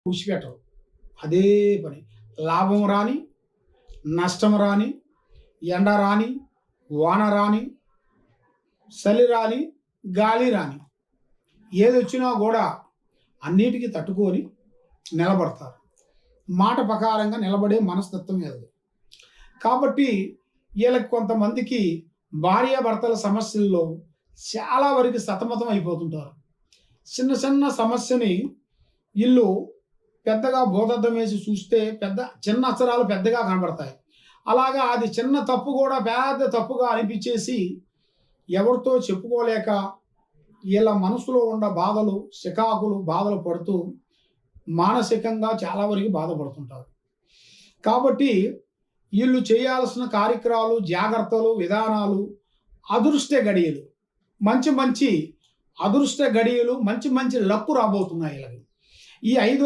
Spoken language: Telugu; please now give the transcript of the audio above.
పుషిపెట్టరు. అదే పని. లాభం రాని, నష్టం రాని, ఎండ రాని, వాన రాని, చలి రాని, గాలి రాని, ఏదొచ్చినా గూడా అన్నిటికి తట్టుకొని నిలబడతారు. మాట ప్రకారంగా నిలబడే మనస్తత్వం వీళ్ళది. కాబట్టి వీళ్ళకి కొంతమందికి భార్యాభర్తల సమస్యల్లో చాలా వరకు సతమతం అయిపోతుంటారు. చిన్న చిన్న సమస్యని ఈళ్ళు పెద్దగా భూతద్దం వేసి చూస్తే చిన్న అక్షరాలు పెద్దగా కనబడతాయి. అలాగా అది చిన్న తప్పు కూడా పెద్ద తప్పుగా అనిపించేసి ఎవరితో చెప్పుకోలేక వీళ్ళ మనసులో ఉన్న బాధలు, చికాకులు, బాధలు పడుతూ మానసికంగా చాలా వరకు బాధపడుతుంటారు. కాబట్టి వీళ్ళు చేయాల్సిన కార్యక్రమాలు, జాగ్రత్తలు, విధానాలు, అదృష్ట గడియలు, మంచి మంచి అదృష్ట గడియలు, మంచి మంచి లక్కు రాబోతున్నాయి వీళ్ళకి. ఈ 5